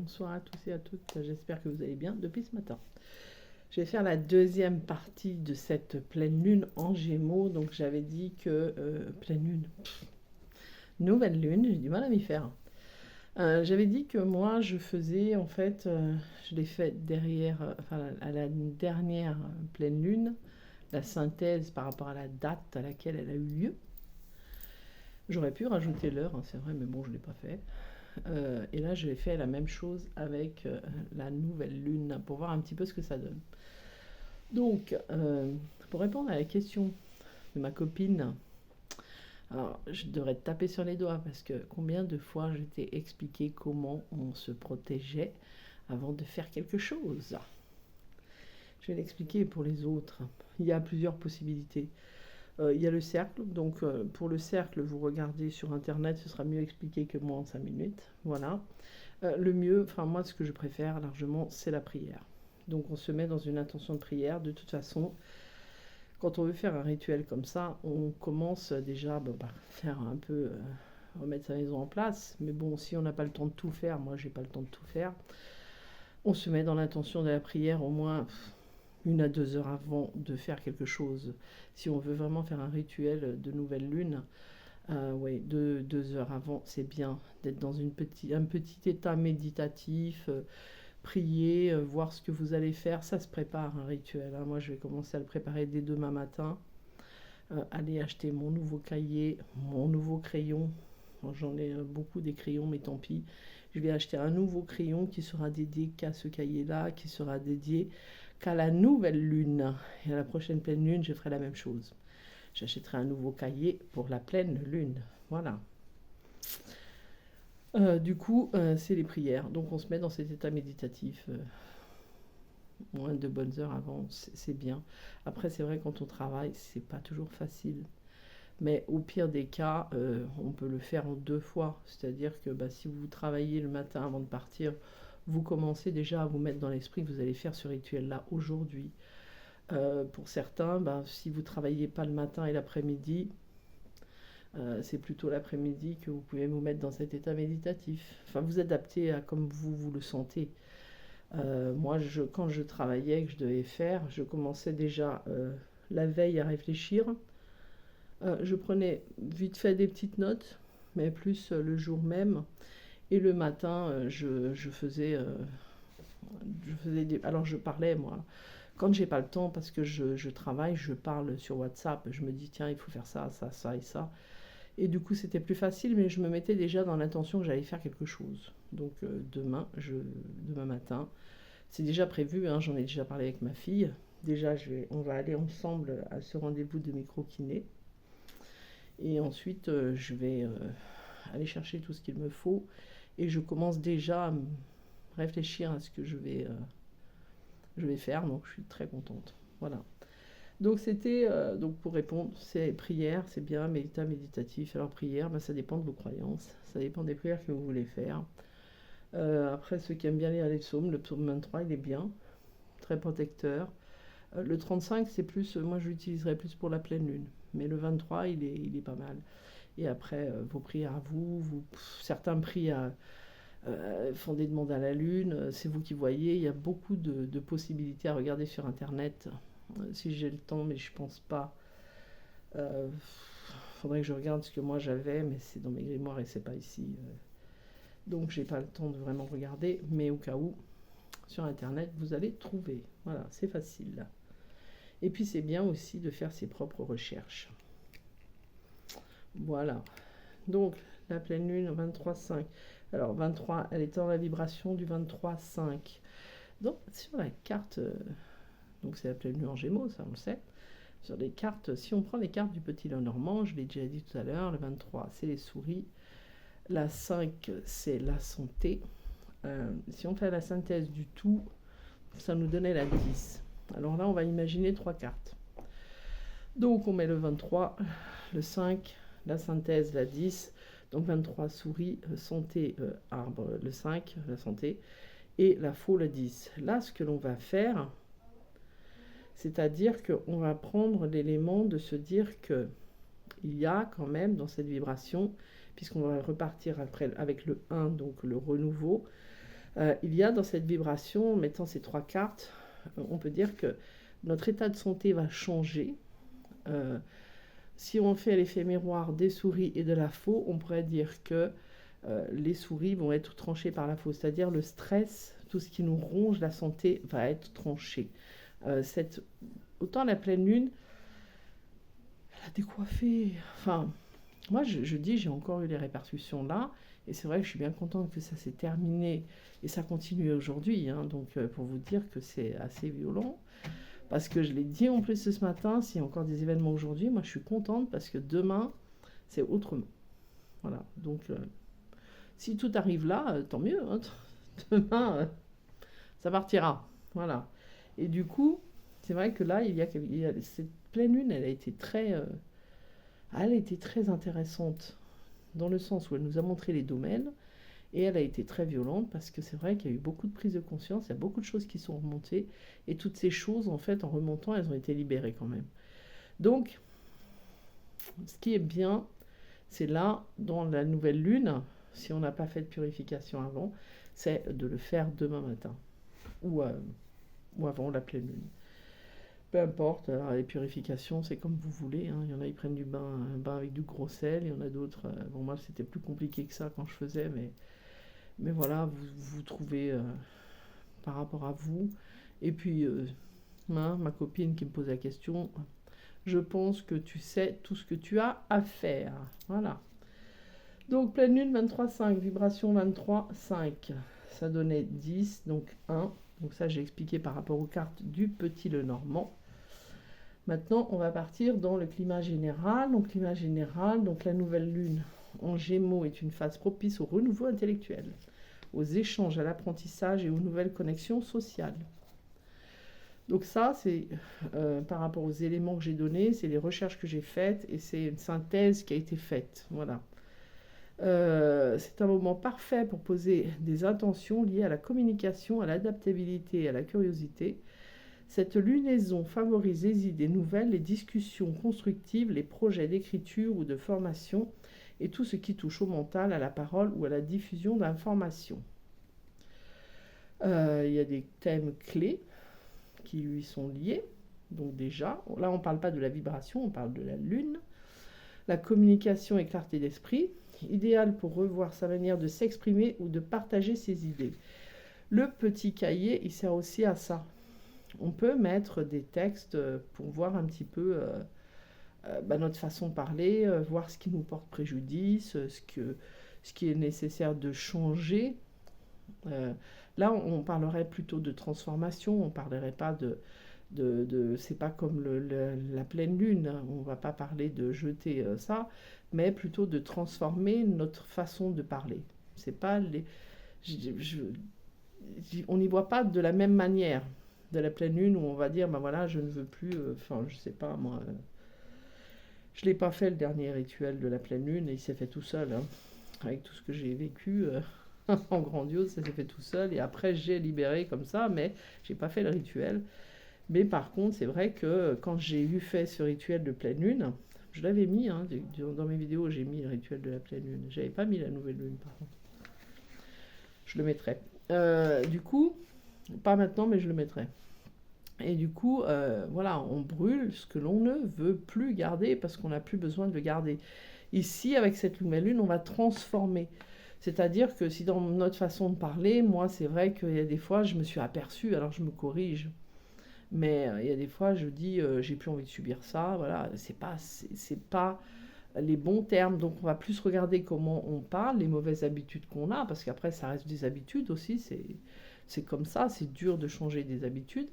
Bonsoir à tous et à toutes, j'espère que vous allez bien depuis ce matin. Je vais faire la deuxième partie de cette pleine lune en Gémeaux. Donc j'avais dit que pleine lune, nouvelle lune, j'ai du mal à m'y faire. J'avais dit que moi je faisais en fait, je l'ai fait derrière, à la dernière pleine lune, la synthèse par rapport à la date à laquelle elle a eu lieu. J'aurais pu rajouter l'heure, hein, c'est vrai, mais bon, je ne l'ai pas fait. Et là, je vais faire la même chose avec la nouvelle lune pour voir un petit peu ce que ça donne. Donc, pour répondre à la question de ma copine, alors je devrais taper sur les doigts parce que combien de fois je t'ai expliqué comment on se protégeait avant de faire quelque chose. Je vais l'expliquer pour les autres. Il y a plusieurs possibilités. Il y a le cercle, donc pour le cercle, vous regardez sur internet, ce sera mieux expliqué que moi en 5 minutes. Voilà. Le mieux, enfin moi ce que je préfère largement, c'est la prière. Donc on se met dans une intention de prière. De toute façon, quand on veut faire un rituel comme ça, on commence déjà par faire un peu, remettre sa maison en place. Mais bon, si on n'a pas le temps de tout faire, moi j'ai pas le temps de tout faire, on se met dans l'intention de la prière au moins 1 à 2 heures avant de faire quelque chose. Si on veut vraiment faire un rituel de nouvelle lune, ouais, 2 heures avant, c'est bien d'être dans un petit état méditatif, prier, voir ce que vous allez faire. Ça se prépare un rituel, hein. Moi, je vais commencer à le préparer dès demain matin. Aller acheter mon nouveau cahier, mon nouveau crayon. J'en ai beaucoup des crayons, mais tant pis. Je vais acheter un nouveau crayon qui sera dédié qu'à ce cahier-là, qui sera dédié qu'à la nouvelle lune. Et à la prochaine pleine lune, je ferai la même chose. J'achèterai un nouveau cahier pour la pleine lune. Voilà. Du coup, c'est les prières. Donc on se met dans cet état méditatif. Moins de bonnes heures avant, c'est bien. Après, c'est vrai, quand on travaille, c'est pas toujours facile. Mais au pire des cas, on peut le faire en 2 fois. C'est-à-dire que si vous travaillez le matin avant de partir, vous commencez déjà à vous mettre dans l'esprit que vous allez faire ce rituel-là aujourd'hui. Pour certains, si vous ne travaillez pas le matin et l'après-midi, c'est plutôt l'après-midi que vous pouvez vous mettre dans cet état méditatif. Enfin, vous adaptez à comme vous le sentez. Moi, quand je travaillais, que je devais faire, je commençais déjà la veille à réfléchir. Je prenais vite fait des petites notes, mais plus le jour même. Et le matin, je faisais alors je parlais, moi. Quand j'ai pas le temps, parce que je travaille, je parle sur WhatsApp. Je me dis, tiens, il faut faire ça, ça, ça et ça. Et du coup, c'était plus facile, mais je me mettais déjà dans l'intention que j'allais faire quelque chose. Donc demain matin, c'est déjà prévu, hein, j'en ai déjà parlé avec ma fille. Déjà, on va aller ensemble à ce rendez-vous de micro-kiné. Et ensuite, je vais aller chercher tout ce qu'il me faut. Et je commence déjà à réfléchir à ce que je vais faire. Donc, je suis très contente. Voilà. Donc, c'était, donc pour répondre, c'est prière, c'est bien, méditatif. Alors, prière, ça dépend de vos croyances. Ça dépend des prières que vous voulez faire. Après, ceux qui aiment bien lire les psaumes, le psaume 23, il est bien, très protecteur. Le 35, c'est plus, moi je l'utiliserais plus pour la pleine lune. Mais le 23, il est pas mal. Et après, vos prières à certains prient font des demandes à la lune, c'est vous qui voyez. Il y a beaucoup de possibilités à regarder sur Internet. Si j'ai le temps, mais je pense pas. Faudrait que je regarde ce que moi j'avais, mais c'est dans mes grimoires et c'est pas ici. Donc j'ai pas le temps de vraiment regarder, mais au cas où, sur Internet, vous allez trouver. Voilà, c'est facile. Et puis c'est bien aussi de faire ses propres recherches. Voilà. Donc la pleine lune 23,5. Alors 23, elle est dans la vibration du 23,5. Donc sur la carte, donc c'est la pleine lune en Gémeaux, ça on le sait. Sur les cartes, si on prend les cartes du petit Lenormand, je l'ai déjà dit tout à l'heure, le 23 c'est les souris, la 5 c'est la santé. Si on fait la synthèse du tout, ça nous donnait la 10. Alors là on va imaginer 3 cartes. Donc on met le 23, le 5, la synthèse, la 10. Donc 23 souris, santé, arbre, le 5, la santé, et la faux, le 10. Là, ce que l'on va faire, c'est-à-dire qu'on va prendre l'élément de se dire que il y a quand même dans cette vibration, puisqu'on va repartir après avec le 1, donc le renouveau, Il y a dans cette vibration, en mettant ces 3 cartes, on peut dire que notre état de santé va changer. Si on fait l'effet miroir des souris et de la faux, on pourrait dire que les souris vont être tranchées par la faux, c'est-à-dire le stress, tout ce qui nous ronge la santé va être tranché. Autant la pleine lune, elle a décoiffé. Enfin, moi je dis, j'ai encore eu les répercussions là, et c'est vrai que je suis bien contente que ça s'est terminé, et ça continue aujourd'hui, hein, donc pour vous dire que c'est assez violent. Parce que je l'ai dit en plus ce matin, s'il y a encore des événements aujourd'hui, moi je suis contente parce que demain, c'est autrement. Voilà, donc si tout arrive là, tant mieux. Hein. Demain, ça partira. Voilà. Et du coup, c'est vrai que là, il y a cette pleine lune, elle a été très intéressante dans le sens où elle nous a montré les domaines et elle a été très violente parce que c'est vrai qu'il y a eu beaucoup de prise de conscience, il y a beaucoup de choses qui sont remontées et toutes ces choses, en fait, en remontant, elles ont été libérées quand même. Donc, ce qui est bien, c'est là, dans la nouvelle lune, si on n'a pas fait de purification avant, c'est de le faire demain matin ou avant la pleine lune. Peu importe, alors les purifications, c'est comme vous voulez. Hein. Il y en a, ils prennent un bain avec du gros sel. Il y en a d'autres, bon, moi, c'était plus compliqué que ça quand je faisais, mais voilà, vous trouvez par rapport à vous. Et puis, ma copine qui me pose la question, je pense que tu sais tout ce que tu as à faire. Voilà. Donc, pleine lune 23,5, vibration 23,5. Ça donnait 10, donc 1. Donc ça, j'ai expliqué par rapport aux cartes du Petit Lenormand. Maintenant, on va partir dans le climat général. Donc, climat général, donc la nouvelle lune en Gémeaux est une phase propice au renouveau intellectuel, aux échanges, à l'apprentissage et aux nouvelles connexions sociales. Donc ça, c'est par rapport aux éléments que j'ai donnés, c'est les recherches que j'ai faites et c'est une synthèse qui a été faite. Voilà. C'est un moment parfait pour poser des intentions liées à la communication, à l'adaptabilité et à la curiosité. Cette lunaison favorise les idées nouvelles, les discussions constructives, les projets d'écriture ou de formation et tout ce qui touche au mental, à la parole ou à la diffusion d'informations. Il y a des thèmes clés qui lui sont liés. Donc déjà, là on ne parle pas de la vibration, on parle de la lune. La communication et clarté d'esprit, idéal pour revoir sa manière de s'exprimer ou de partager ses idées. Le petit cahier, il sert aussi à ça. On peut mettre des textes pour voir un petit peu notre façon de parler, voir ce qui nous porte préjudice, ce qui est nécessaire de changer. Là, on parlerait plutôt de transformation, on ne parlerait pas c'est pas comme la pleine lune, hein. On ne va pas parler de jeter ça, mais plutôt de transformer notre façon de parler. C'est pas on n'y voit pas de la même manière de la pleine lune où on va dire, ben voilà, je ne veux plus, je sais pas, moi, je l'ai pas fait le dernier rituel de la pleine lune et il s'est fait tout seul, hein. Avec tout ce que j'ai vécu en grandiose, ça s'est fait tout seul et après j'ai libéré comme ça, mais j'ai pas fait le rituel. Mais par contre, c'est vrai que quand j'ai fait ce rituel de pleine lune, je l'avais mis, hein, dans mes vidéos, j'ai mis le rituel de la pleine lune. J'avais pas mis la nouvelle lune, par contre. Je le mettrai. Du coup, pas maintenant, mais je le mettrai. Et du coup, voilà, on brûle ce que l'on ne veut plus garder parce qu'on n'a plus besoin de le garder. Ici, avec cette nouvelle lune, on va transformer. C'est-à-dire que si dans notre façon de parler, moi, c'est vrai qu'il y a des fois, je me suis aperçue, alors je me corrige. Mais il y a des fois, je dis, j'ai plus envie de subir ça. Voilà, c'est pas les bons termes. Donc, on va plus regarder comment on parle, les mauvaises habitudes qu'on a, parce qu'après, ça reste des habitudes aussi. C'est comme ça, c'est dur de changer des habitudes.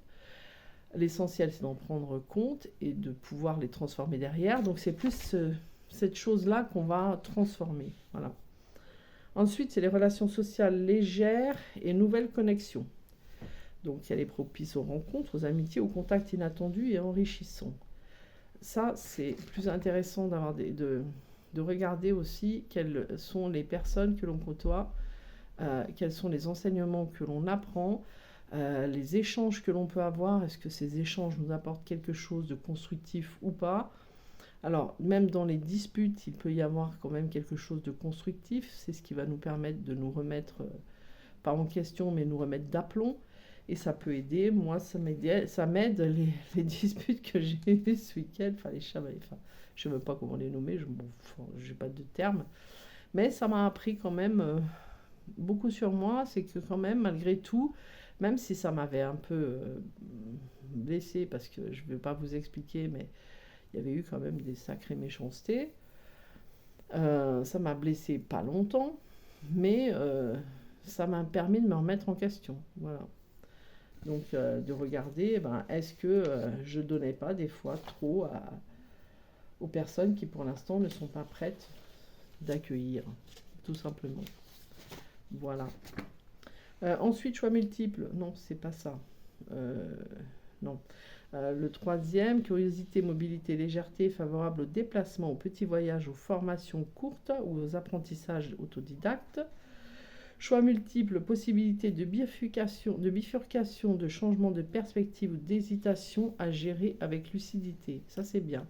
L'essentiel, c'est d'en prendre compte et de pouvoir les transformer derrière. Donc, c'est plus cette chose-là qu'on va transformer. Voilà. Ensuite, c'est les relations sociales légères et nouvelles connexions. Donc, il y a les propices aux rencontres, aux amitiés, aux contacts inattendus et enrichissants. Ça, c'est plus intéressant de regarder aussi quelles sont les personnes que l'on côtoie, quels sont les enseignements que l'on apprend, les échanges que l'on peut avoir. Est-ce que ces échanges nous apportent quelque chose de constructif ou pas? Alors, même dans les disputes, il peut y avoir quand même quelque chose de constructif. C'est ce qui va nous permettre de nous remettre pas en question, mais nous remettre d'aplomb. Et ça peut aider. Moi, ça m'aide les disputes que j'ai eues ce week-end. Enfin, les chats, enfin, je ne sais même pas comment les nommer, je n'ai pas de terme. Mais ça m'a appris quand même beaucoup sur moi. C'est que quand même, malgré tout, même si ça m'avait un peu blessée, parce que je ne vais pas vous expliquer, mais il y avait eu quand même des sacrées méchancetés. Ça m'a blessée pas longtemps, mais ça m'a permis de me remettre en question. Voilà. Donc de regarder, est-ce que je donnais pas des fois trop aux personnes qui pour l'instant ne sont pas prêtes d'accueillir, tout simplement. Voilà. Ensuite, choix multiples. Non, c'est pas ça. Non. Le troisième, curiosité, mobilité, légèreté, favorable au déplacement, aux petits voyages, aux formations courtes ou aux apprentissages autodidactes. Choix multiples, possibilité de bifurcation, de changement de perspective ou d'hésitation à gérer avec lucidité. Ça, c'est bien.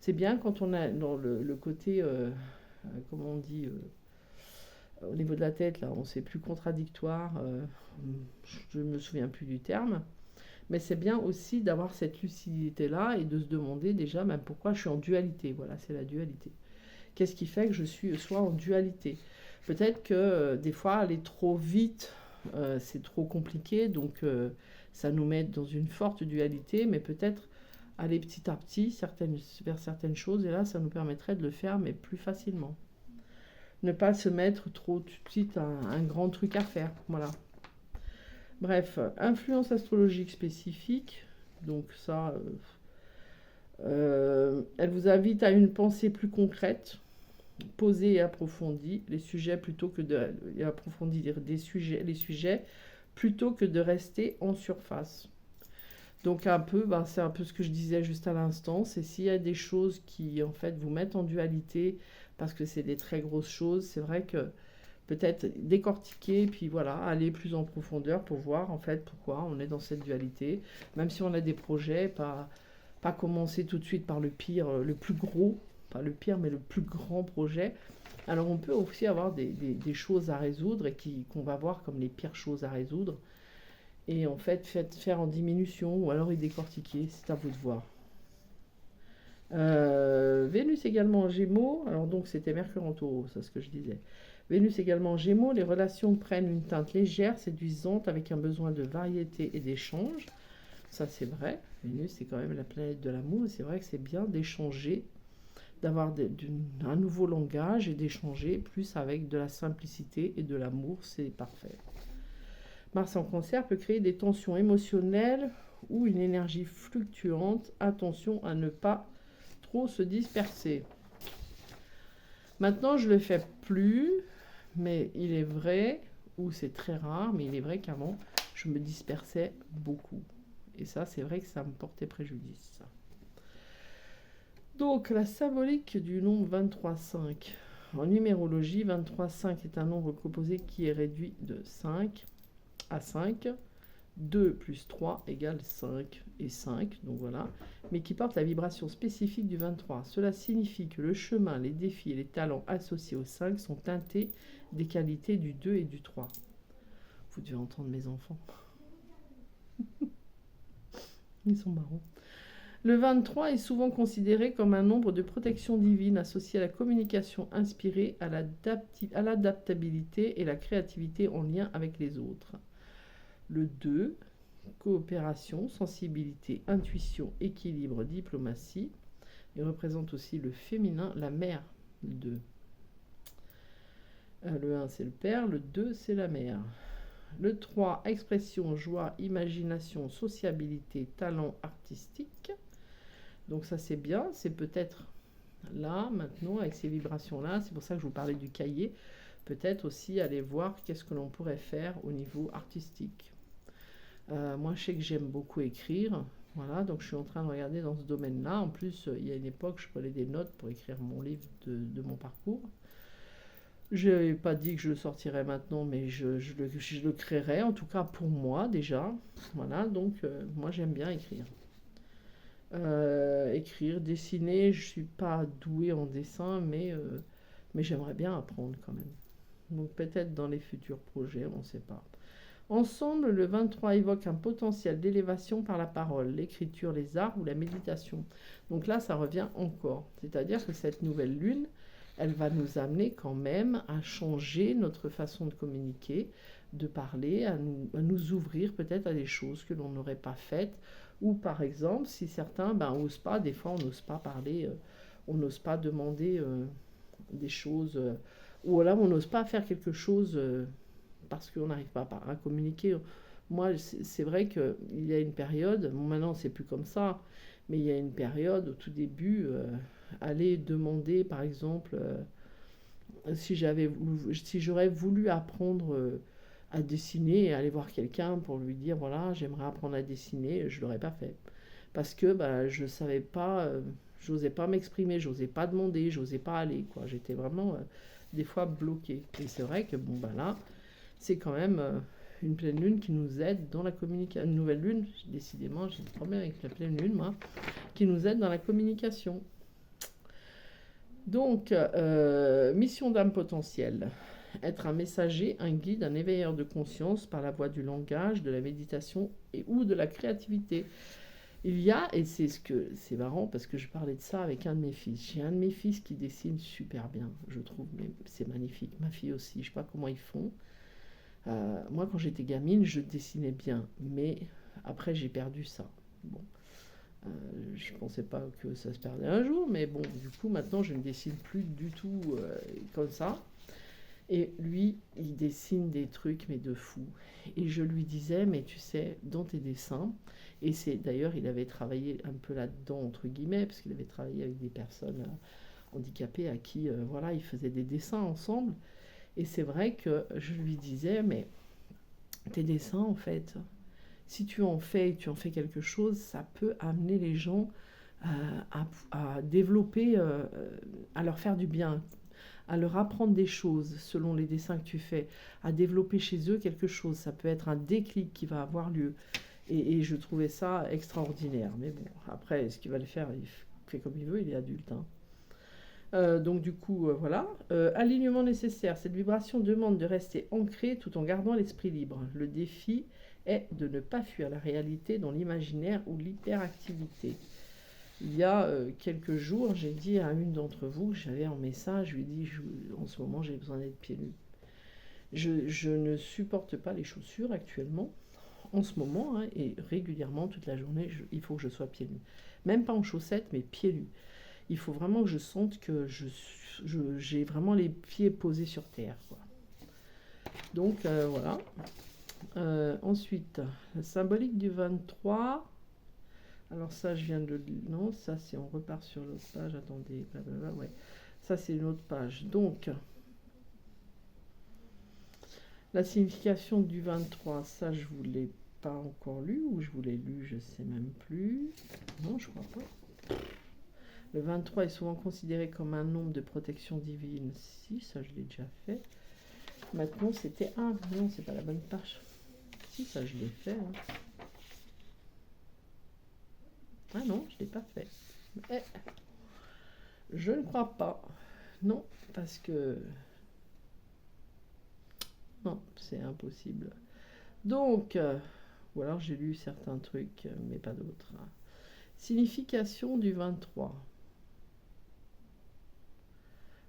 C'est bien quand on a dans le côté, comment on dit, au niveau de la tête, là, on ne sait plus contradictoire, je ne me souviens plus du terme. Mais c'est bien aussi d'avoir cette lucidité-là et de se demander déjà même pourquoi je suis en dualité. Voilà, c'est la dualité. Qu'est-ce qui fait que je sois en dualité? Peut-être que des fois, aller trop vite, c'est trop compliqué, donc ça nous met dans une forte dualité, mais peut-être aller petit à petit vers certaines choses, et là, ça nous permettrait de le faire, mais plus facilement. Ne pas se mettre trop tout de suite un grand truc à faire, voilà. Bref, influence astrologique spécifique, donc ça, elle vous invite à une pensée plus concrète, posée et approfondie, les sujets plutôt que de approfondir les sujets plutôt que de rester en surface. Donc un peu, c'est un peu ce que je disais juste à l'instant, c'est s'il y a des choses qui en fait vous mettent en dualité parce que c'est des très grosses choses, c'est vrai que peut-être décortiquer, puis voilà, aller plus en profondeur pour voir en fait pourquoi on est dans cette dualité, même si on a des projets, pas commencer tout de suite par le pire, le plus gros, pas le pire, mais le plus grand projet. Alors on peut aussi avoir des choses à résoudre et qu'on va voir comme les pires choses à résoudre. Et en fait, faire en diminution ou alors y décortiquer, c'est à vous de voir. Vénus également en Gémeaux, alors donc c'était Mercure en Taureau, c'est ce que je disais. Vénus également en Gémeaux, les relations prennent une teinte légère, séduisante, avec un besoin de variété et d'échange. Ça c'est vrai, Vénus c'est quand même la planète de l'amour, et c'est vrai que c'est bien d'échanger, d'avoir un nouveau langage et d'échanger plus avec de la simplicité et de l'amour, c'est parfait. Mars en Cancer peut créer des tensions émotionnelles ou une énergie fluctuante. Attention à ne pas trop se disperser. Maintenant, je ne le fais plus, mais il est vrai, ou c'est très rare, mais il est vrai qu'avant, je me dispersais beaucoup. Et ça, c'est vrai que ça me portait préjudice. Donc, la symbolique du nombre 23,5. En numérologie, 23,5 est un nombre composé qui est réduit de 5 à 5. 2 plus 3 égale 5 et 5, donc voilà, mais qui porte la vibration spécifique du 23. Cela signifie que le chemin, les défis et les talents associés au 5 sont teintés des qualités du 2 et du 3. Vous devez entendre mes enfants. Ils sont marrants. Le 23 est souvent considéré comme un nombre de protection divine associé à la communication inspirée, à l'adaptabilité et la créativité en lien avec les autres. Le 2, coopération, sensibilité, intuition, équilibre, diplomatie. Il représente aussi le féminin, la mère. Le 2. Le 1, c'est le père. Le 2, c'est la mère. Le 3, expression, joie, imagination, sociabilité, talent artistique. Donc ça, c'est bien. C'est peut-être là, maintenant, avec ces vibrations-là. C'est pour ça que je vous parlais du cahier. Peut-être aussi aller voir qu'est-ce que l'on pourrait faire au niveau artistique. Moi, je sais que j'aime beaucoup écrire. Voilà, donc je suis en train de regarder dans ce domaine-là. En plus, il y a une époque, je prenais des notes pour écrire mon livre de mon parcours. Je n'ai pas dit que je le sortirais maintenant, mais je le créerai, en tout cas pour moi déjà. Voilà, donc moi j'aime bien écrire. Écrire, dessiner, je ne suis pas douée en dessin, mais j'aimerais bien apprendre quand même. Donc peut-être dans les futurs projets, on ne sait pas. Ensemble, le 23 évoque un potentiel d'élévation par la parole, l'écriture, les arts ou la méditation. Donc là, ça revient encore. C'est-à-dire que cette nouvelle lune, elle va nous amener quand même à changer notre façon de communiquer, de parler, à nous ouvrir peut-être à des choses que l'on n'aurait pas faites. Ou par exemple, si certains n'osent pas, des fois on n'ose pas parler, on n'ose pas demander des choses, ou là on n'ose pas faire quelque chose parce qu'on n'arrive pas à communiquer. Moi, c'est vrai qu'il y a une période, bon, maintenant c'est plus comme ça, mais il y a une période au tout début, aller demander par exemple, si j'aurais voulu apprendre à dessiner et aller voir quelqu'un pour lui dire voilà, j'aimerais apprendre à dessiner, je ne l'aurais pas fait. Parce que je ne savais pas, j'osais pas m'exprimer, j'osais pas demander, j'osais pas aller, quoi. J'étais vraiment des fois bloquée. Et c'est vrai que là, c'est quand même une pleine lune qui nous aide dans la communication. Une nouvelle lune, décidément, j'ai des problèmes avec la pleine lune, moi, qui nous aide dans la communication. Donc, mission d'âme potentielle. Être un messager, un guide, un éveilleur de conscience par la voie du langage, de la méditation ou de la créativité. Il y a, et c'est marrant parce que je parlais de ça avec un de mes fils. J'ai un de mes fils qui dessine super bien, je trouve, mais c'est magnifique. Ma fille aussi, je ne sais pas comment ils font. Moi, quand j'étais gamine, je dessinais bien, mais après, j'ai perdu ça. Bon, je pensais pas que ça se perdait un jour, mais bon, du coup, maintenant, je ne dessine plus du tout comme ça. Et lui, il dessine des trucs, mais de fou. Et je lui disais, mais tu sais, dans tes dessins, et c'est d'ailleurs, il avait travaillé un peu là-dedans, entre guillemets, parce qu'il avait travaillé avec des personnes handicapées à qui, voilà, il faisait des dessins ensemble. Et c'est vrai que je lui disais, mais tes dessins, en fait, si tu en fais quelque chose, ça peut amener les gens à développer, à leur faire du bien, à leur apprendre des choses selon les dessins que tu fais, à développer chez eux quelque chose. Ça peut être un déclic qui va avoir lieu. Et je trouvais ça extraordinaire. Mais bon, après, ce qu'il va le faire, il fait comme il veut, il est adulte. Donc du coup, voilà. Alignement nécessaire. Cette vibration demande de rester ancré tout en gardant l'esprit libre. Le défi est de ne pas fuir la réalité dans l'imaginaire ou l'hyperactivité. Il y a quelques jours, j'ai dit à une d'entre vous, j'avais un message, je lui ai dit, en ce moment j'ai besoin d'être pieds nus. Je ne supporte pas les chaussures actuellement, en ce moment, et régulièrement, toute la journée, il faut que je sois pieds nus. Même pas en chaussettes, mais pieds nus. Il faut vraiment que je sente que j'ai vraiment les pieds posés sur terre, quoi. Donc voilà. Ensuite, la symbolique du 23. Alors ça, je viens de... Non, ça c'est... On repart sur l'autre page. Attendez, blablabla, ouais. Ça c'est une autre page. Donc, la signification du 23, ça je vous l'ai pas encore lu, ou je vous l'ai lu, je sais même plus. Non, je crois pas. Le 23 est souvent considéré comme un nombre de protection divine. Si, ça je l'ai déjà fait. Maintenant, c'était... Ah, non, c'est pas la bonne page. Si, ça je l'ai fait. Ah non, je ne l'ai pas fait. Je ne crois pas. Non, parce que... Non, c'est impossible. Donc, ou alors j'ai lu certains trucs, mais pas d'autres. Signification du 23.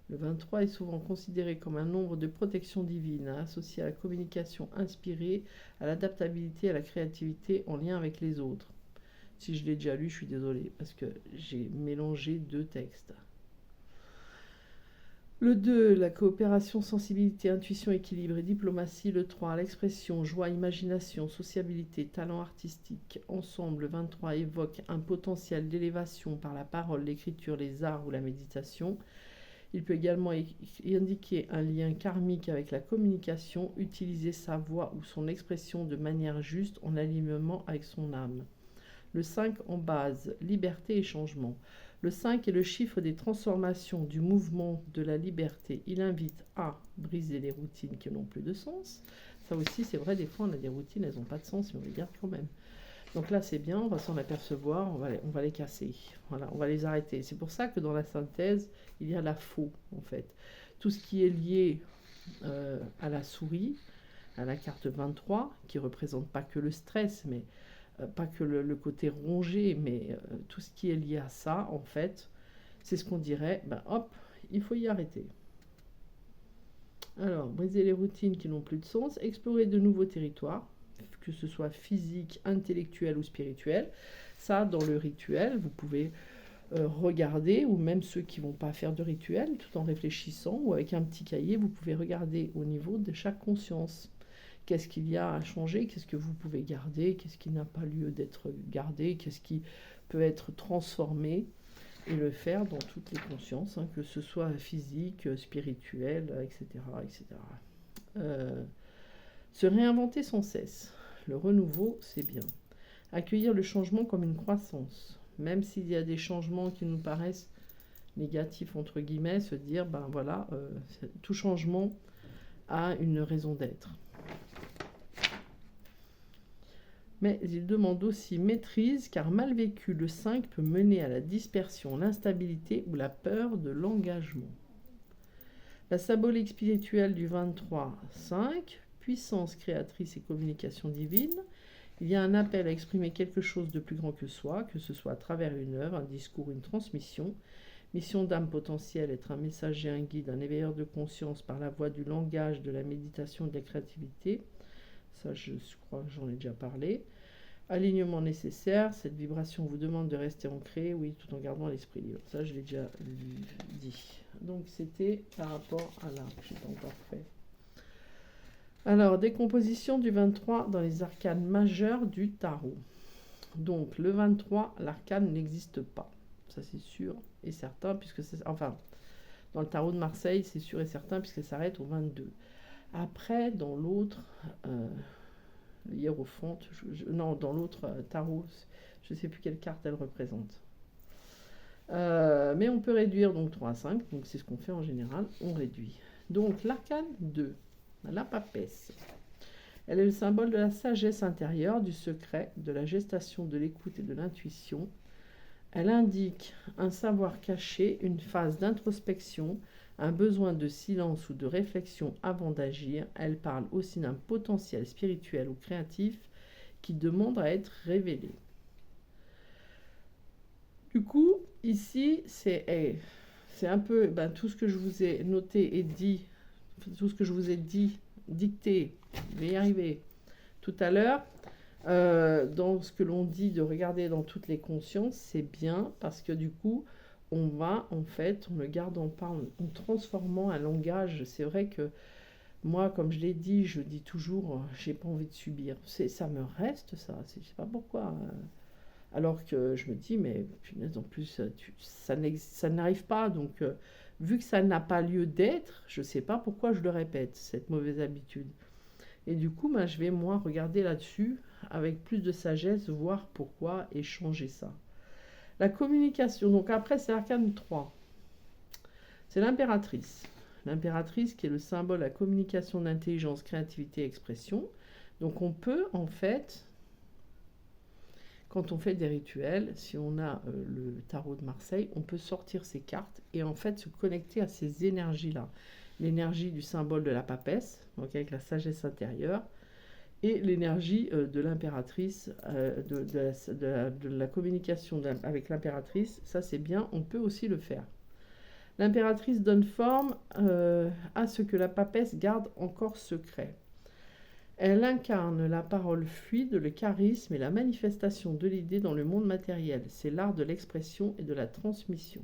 Le 23 est souvent considéré comme un nombre de protection divine, associé à la communication inspirée, à l'adaptabilité, à la créativité en lien avec les autres. Si je l'ai déjà lu, je suis désolée, parce que j'ai mélangé deux textes. Le 2, la coopération, sensibilité, intuition, équilibre et diplomatie. Le 3, l'expression, joie, imagination, sociabilité, talent artistique. Ensemble, le 23 évoque un potentiel d'élévation par la parole, l'écriture, les arts ou la méditation. Il peut également indiquer un lien karmique avec la communication, utiliser sa voix ou son expression de manière juste en alignement avec son âme. Le 5 en base, liberté et changement. Le 5 est le chiffre des transformations, du mouvement, de la liberté. Il invite à briser les routines qui n'ont plus de sens. Ça aussi, c'est vrai, des fois, on a des routines, elles n'ont pas de sens, mais on les garde quand même. Donc là, c'est bien, on va s'en apercevoir, on va les casser. Voilà, on va les arrêter. C'est pour ça que dans la synthèse, il y a la faux, en fait. Tout ce qui est lié à la souris, à la carte 23, qui ne représente pas que le stress, mais pas que le côté rongé, mais tout ce qui est lié à ça, en fait, c'est ce qu'on dirait, ben hop, il faut y arrêter. Alors, briser les routines qui n'ont plus de sens, explorer de nouveaux territoires, que ce soit physique, intellectuel ou spirituel. Ça, dans le rituel, vous pouvez regarder, ou même ceux qui ne vont pas faire de rituel, tout en réfléchissant, ou avec un petit cahier, vous pouvez regarder au niveau de chaque conscience. Qu'est-ce qu'il y a à changer, qu'est-ce que vous pouvez garder, qu'est-ce qui n'a pas lieu d'être gardé, qu'est-ce qui peut être transformé, et le faire dans toutes les consciences, hein, que ce soit physique, spirituel, etc. etc. Se réinventer sans cesse. Le renouveau, c'est bien. Accueillir le changement comme une croissance. Même s'il y a des changements qui nous paraissent négatifs, entre guillemets, se dire, ben voilà, tout changement a une raison d'être. Mais il demande aussi maîtrise, car mal vécu, le 5 peut mener à la dispersion, l'instabilité ou la peur de l'engagement. La symbolique spirituelle du 23-5, puissance créatrice et communication divine. Il y a un appel à exprimer quelque chose de plus grand que soi, que ce soit à travers une œuvre, un discours, une transmission. Mission d'âme potentielle, être un messager, un guide, un éveilleur de conscience par la voie du langage, de la méditation, de la créativité. Ça, je crois que j'en ai déjà parlé. Alignement nécessaire, cette vibration vous demande de rester ancré, oui, tout en gardant l'esprit libre. Ça, je l'ai déjà dit. Donc, c'était par rapport à là, je n'ai pas encore fait. Alors, décomposition du 23 dans les arcanes majeures du tarot. Donc, le 23, l'arcane n'existe pas. Ça, c'est sûr et certain, puisque c'est... Enfin, dans le tarot de Marseille, c'est sûr et certain, puisqu'elle s'arrête au 22. Après, dans l'autre... hiérophante, non, dans l'autre tarot, je ne sais plus quelle carte elle représente. Mais on peut réduire donc 3 à 5, donc c'est ce qu'on fait en général, on réduit. Donc l'arcane 2, la papesse. Elle est le symbole de la sagesse intérieure, du secret, de la gestation, de l'écoute et de l'intuition. Elle indique un savoir caché, une phase d'introspection, un besoin de silence ou de réflexion avant d'agir. Elle parle aussi d'un potentiel spirituel ou créatif qui demande à être révélé. Du coup, ici, c'est un peu tout ce que je vous ai noté et dit, tout ce que je vous ai dit, dicté, je vais y arriver tout à l'heure. Dans ce que l'on dit de regarder dans toutes les consciences, c'est bien parce que du coup, on va en fait, en ne gardant pas, en transformant un langage. C'est vrai que moi, comme je l'ai dit, je dis toujours, j'ai pas envie de subir. Ça me reste ça, je sais pas pourquoi. Alors que je me dis, mais punaise, en plus, ça n'arrive pas. Donc, vu que ça n'a pas lieu d'être, je sais pas pourquoi je le répète, cette mauvaise habitude. Et du coup, je vais moi regarder là-dessus avec plus de sagesse, voir pourquoi et changer ça. La communication, donc après c'est l'arcane 3. C'est l'impératrice. L'impératrice qui est le symbole de la communication d'intelligence, créativité et expression. Donc on peut en fait, quand on fait des rituels, si on a le tarot de Marseille, on peut sortir ces cartes et en fait se connecter à ces énergies-là. L'énergie du symbole de la papesse, donc avec la sagesse intérieure, et l'énergie de l'impératrice, de la communication avec l'impératrice, ça c'est bien, on peut aussi le faire. L'impératrice donne forme à ce que la papesse garde encore secret. Elle incarne la parole fluide, le charisme et la manifestation de l'idée dans le monde matériel. C'est l'art de l'expression et de la transmission.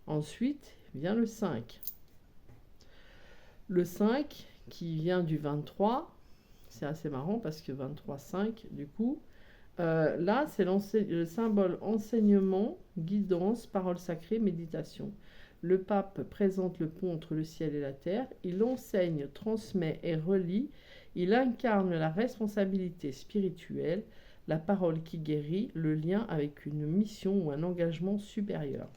Ensuite vient le 5. Le 5 qui vient du 23, c'est assez marrant parce que 23-5, du coup, là, c'est le symbole enseignement, guidance, parole sacrée, méditation. Le pape présente le pont entre le ciel et la terre. Il enseigne, transmet et relie. Il incarne la responsabilité spirituelle, la parole qui guérit, le lien avec une mission ou un engagement supérieur.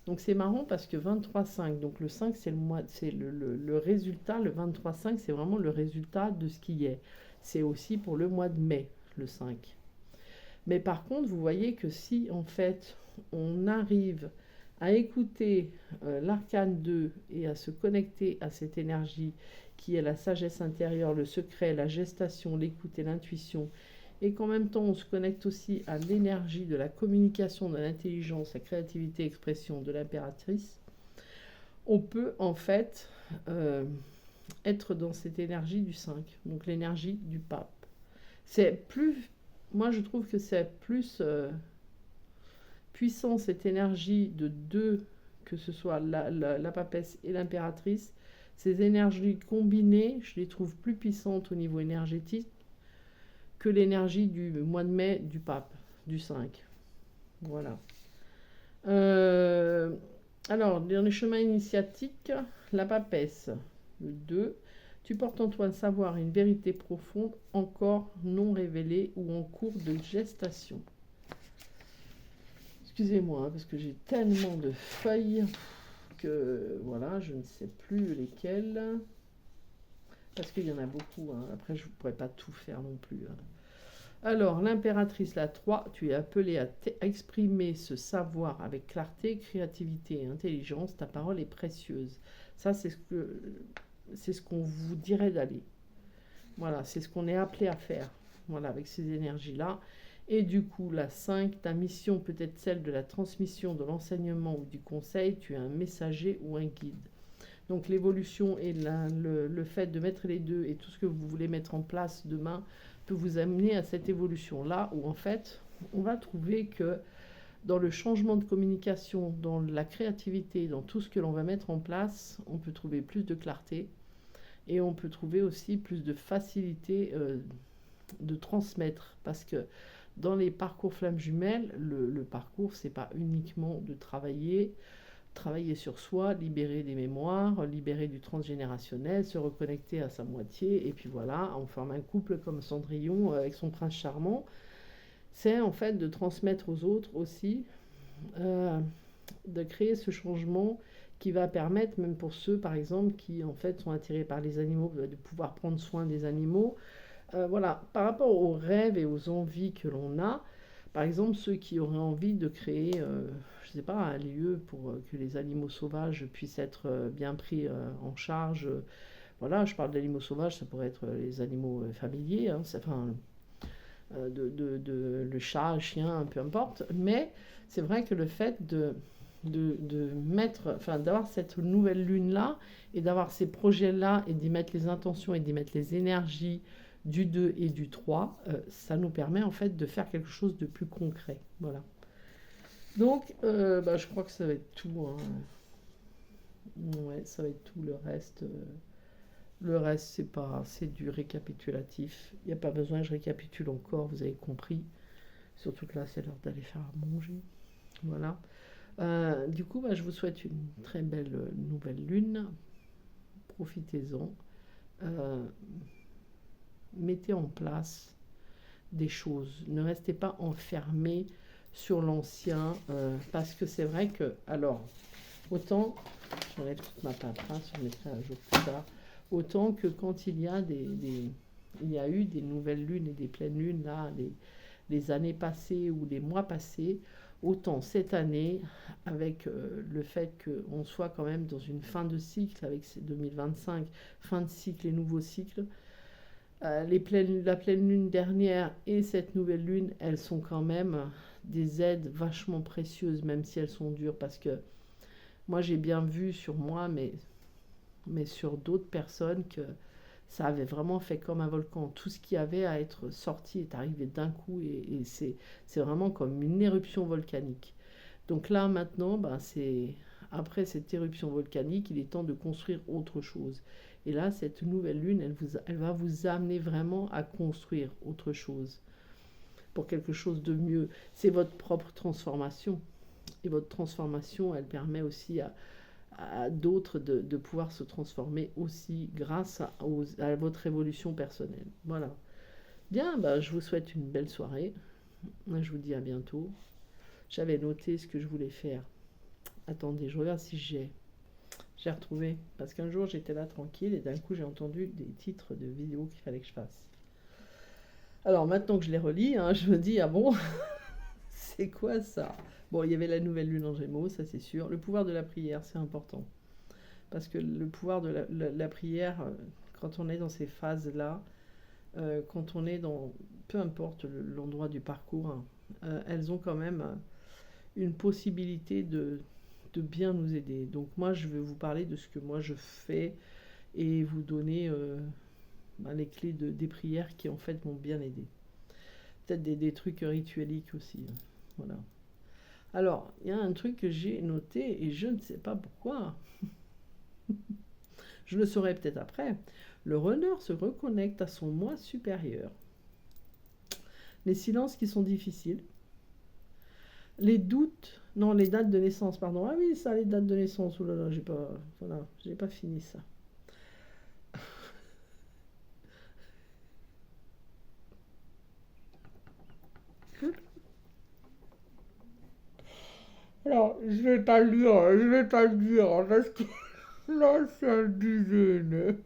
Donc c'est marrant parce que 23-5, donc le 5 c'est le résultat, le 23-5 c'est vraiment le résultat de ce qui est. C'est aussi pour le mois de mai, le 5. Mais par contre, vous voyez que si en fait on arrive à écouter l'arcane 2 et à se connecter à cette énergie qui est la sagesse intérieure, le secret, la gestation, l'écoute et l'intuition, et qu'en même temps on se connecte aussi à l'énergie de la communication, de l'intelligence, la créativité, expression de l'impératrice, on peut en fait être dans cette énergie du 5, donc l'énergie du pape. C'est plus, moi je trouve que c'est plus puissant cette énergie de deux, que ce soit la papesse et l'impératrice. Ces énergies combinées, je les trouve plus puissantes au niveau énergétique que l'énergie du mois de mai du pape, du 5. Voilà. Alors, dans les chemins initiatiques, la papesse, le 2, tu portes en toi un savoir et une vérité profonde encore non révélée ou en cours de gestation. Excusez-moi, parce que j'ai tellement de feuilles que voilà, je ne sais plus lesquelles. Parce qu'il y en a beaucoup. Hein. Après, je ne pourrais pas tout faire non plus. Hein. Alors, l'impératrice, la 3, tu es appelée à exprimer ce savoir avec clarté, créativité et intelligence. Ta parole est précieuse. Ça, c'est ce qu'on vous dirait d'aller. Voilà, c'est ce qu'on est appelé à faire. Voilà, avec ces énergies-là. Et du coup, la 5, ta mission peut être celle de la transmission, de l'enseignement ou du conseil. Tu es un messager ou un guide. Donc l'évolution et le fait de mettre les deux et tout ce que vous voulez mettre en place demain peut vous amener à cette évolution-là où en fait, on va trouver que dans le changement de communication, dans la créativité, dans tout ce que l'on va mettre en place, on peut trouver plus de clarté et on peut trouver aussi plus de facilité de transmettre parce que dans les parcours flammes jumelles, le parcours, c'est pas uniquement de travailler sur soi, libérer des mémoires, libérer du transgénérationnel, se reconnecter à sa moitié, et puis voilà, on forme un couple comme Cendrillon avec son prince charmant. C'est en fait de transmettre aux autres aussi, de créer ce changement qui va permettre, même pour ceux par exemple qui en fait sont attirés par les animaux, de pouvoir prendre soin des animaux. Voilà, par rapport aux rêves et aux envies que l'on a, par exemple ceux qui auraient envie de créer, je ne sais pas, un lieu pour que les animaux sauvages puissent être bien pris en charge. Voilà, je parle d'animaux sauvages, ça pourrait être les animaux familiers, hein, enfin, le chat, le chien, peu importe. Mais c'est vrai que le fait de mettre, enfin, d'avoir cette nouvelle lune-là et d'avoir ces projets-là et d'y mettre les intentions et d'y mettre les énergies du 2 et du 3, ça nous permet en fait de faire quelque chose de plus concret. Voilà. Donc, je crois que ça va être tout. Hein. Ouais, ça va être tout. Le reste, c'est du récapitulatif. Il n'y a pas besoin que je récapitule encore, vous avez compris. Surtout que là, c'est l'heure d'aller faire à manger. Voilà. Du coup, je vous souhaite une très belle nouvelle lune. Profitez-en. Mettez en place des choses. Ne restez pas enfermés sur l'ancien. Parce que c'est vrai que, alors, autant, j'enlève toute ma paperasse, je mettrai à jour plus tard. Autant que quand il y a il y a eu des nouvelles lunes et des pleines lunes, là, les années passées ou les mois passés, autant cette année, avec le fait qu'on soit quand même dans une fin de cycle, avec 2025, fin de cycle et nouveau cycle, la pleine lune dernière et cette nouvelle lune, elles sont quand même des aides vachement précieuses, même si elles sont dures, parce que moi j'ai bien vu sur moi, mais sur d'autres personnes, que ça avait vraiment fait comme un volcan. Tout ce qui avait à être sorti est arrivé d'un coup et c'est vraiment comme une éruption volcanique. Donc là maintenant, après cette éruption volcanique, il est temps de construire autre chose. Et là, cette nouvelle lune, elle va vous amener vraiment à construire autre chose pour quelque chose de mieux. C'est votre propre transformation. Et votre transformation, elle permet aussi à d'autres de pouvoir se transformer aussi grâce à votre évolution personnelle. Voilà. Bien, je vous souhaite une belle soirée. Je vous dis à bientôt. J'avais noté ce que je voulais faire. Attendez, je regarde si j'ai retrouvé. Parce qu'un jour, j'étais là tranquille et d'un coup, j'ai entendu des titres de vidéos qu'il fallait que je fasse. Alors, maintenant que je les relis, je me dis, ah bon, c'est quoi ça? Bon, il y avait la nouvelle lune en Gémeaux, ça c'est sûr. Le pouvoir de la prière, c'est important. Parce que le pouvoir de la prière, quand on est dans ces phases-là, quand on est dans, peu importe l'endroit du parcours, hein, elles ont quand même une possibilité de bien nous aider. Donc moi, je vais vous parler de ce que moi je fais et vous donner les clés des prières qui en fait m'ont bien aidé. Peut-être des trucs ritueliques aussi, hein. Voilà. Alors, il y a un truc que j'ai noté et je ne sais pas pourquoi. Je le saurai peut-être après. Le runner se reconnecte à son moi supérieur. Les silences qui sont difficiles. Les doutes. Non, les dates de naissance, pardon. Ah oui, ça, les dates de naissance. Oh là là, j'ai pas fini ça. Alors, je vais pas le dire, parce que là, c'est un dizaine.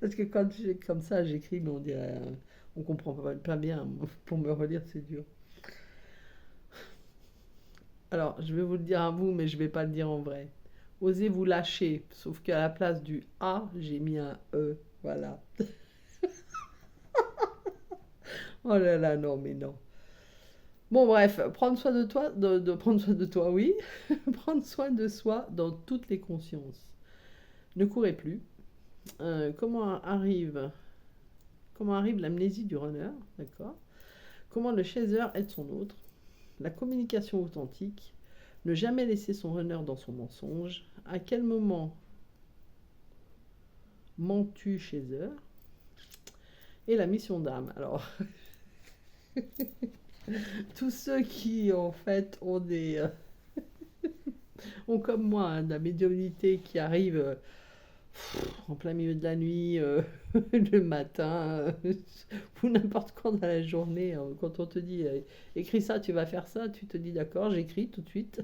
Parce que quand j'ai comme ça, j'écris, mais on dirait, on comprend pas bien. Pour me relire, c'est dur. Alors, je vais vous le dire à vous, mais je vais pas le dire en vrai. Osez vous lâcher, sauf qu'à la place du A, j'ai mis un E. Voilà. Oh là là, non, mais non. Bon, bref, prendre soin de toi, prendre soin de toi, oui. Prendre soin de soi dans toutes les consciences. Ne courez plus. Comment arrive l'amnésie du runner, d'accord? Comment le chaser aide son autre? La communication authentique. Ne jamais laisser son runner dans son mensonge. À quel moment mens-tu chaser? Et la mission d'âme. Alors, tous ceux qui en fait ont comme moi de la médiumnité qui arrive en plein milieu de la nuit, le matin, ou n'importe quand dans la journée, quand on te dit écris ça, tu vas faire ça, tu te dis d'accord, j'écris tout de suite.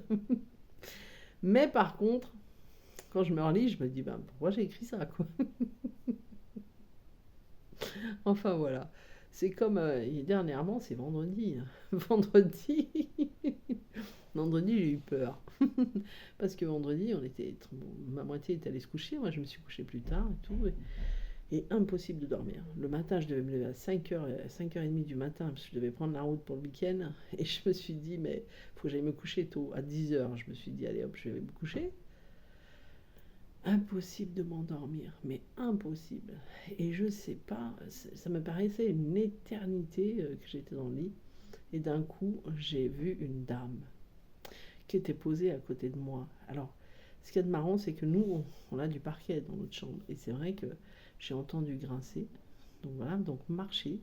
Mais par contre, quand je me relis, je me dis ben pourquoi j'ai écrit ça, quoi. Enfin voilà. C'est comme dernièrement, c'est vendredi. Vendredi, vendredi, j'ai eu peur. Parce que vendredi, ma moitié est allée se coucher, moi je me suis couchée plus tard et tout. Et impossible de dormir. Le matin, je devais me lever à 5h, 5h30 du matin, parce que je devais prendre la route pour le week-end. Et je me suis dit, mais il faut que j'aille me coucher tôt, à 10h. Je me suis dit, allez hop, je vais me coucher. Impossible de m'endormir, mais impossible. Et je sais pas, ça me paraissait une éternité que j'étais dans le lit. Et d'un coup, j'ai vu une dame qui était posée à côté de moi. Alors, ce qu'il y a de marrant, c'est que nous, on a du parquet dans notre chambre. Et c'est vrai que j'ai entendu grincer. Donc voilà, donc marcher,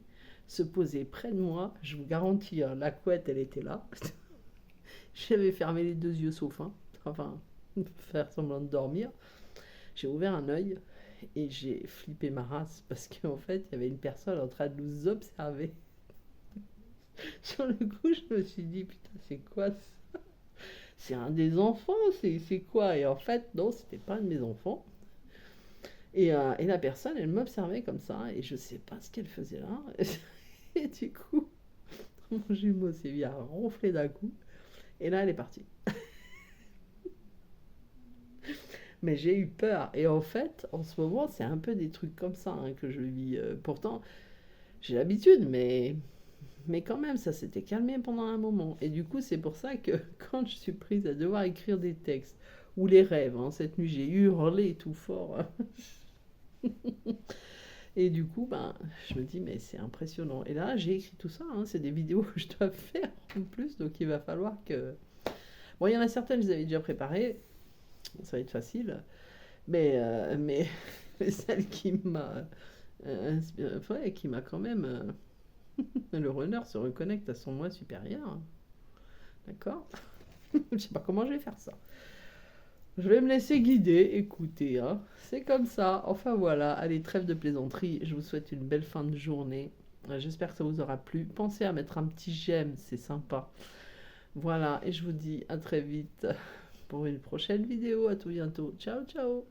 se poser près de moi. Je vous garantis, hein, la couette, elle était là. J'avais fermé les deux yeux sauf un. Enfin, faire semblant de dormir. J'ai ouvert un œil et j'ai flippé ma race parce qu'en fait, il y avait une personne en train de nous observer. Sur le coup, je me suis dit, putain, c'est quoi ça? C'est un des enfants, c'est quoi? Et en fait, non, c'était pas un de mes enfants. Et la personne, elle m'observait comme ça, et je sais pas ce qu'elle faisait là. Et du coup, mon jumeau s'est mis à ronfler d'un coup, et là, elle est partie. Mais j'ai eu peur, et en fait, en ce moment, c'est un peu des trucs comme ça hein, que je vis. Pourtant, j'ai l'habitude, mais quand même, ça s'était calmé pendant un moment. Et du coup, c'est pour ça que quand je suis prise à devoir écrire des textes, ou les rêves, hein, cette nuit, j'ai hurlé tout fort. Et du coup, ben, je me dis, mais c'est impressionnant. Et là, j'ai écrit tout ça, hein, c'est des vidéos que je dois faire en plus, donc il va falloir que... Bon, il y en a certaines, je les avais déjà préparées, ça va être facile, mais mais celle qui m'a ouais, qui m'a quand même... le runner se reconnecte à son moi supérieur, d'accord? Je sais pas comment je vais faire ça. Je vais me laisser guider, écoutez, hein. C'est comme ça. Enfin voilà, allez, trêve de plaisanterie. Je vous souhaite une belle fin de journée. J'espère que ça vous aura plu. Pensez à mettre un petit j'aime, c'est sympa. Voilà, et je vous dis à très vite pour une prochaine vidéo. À tout bientôt. Ciao, ciao.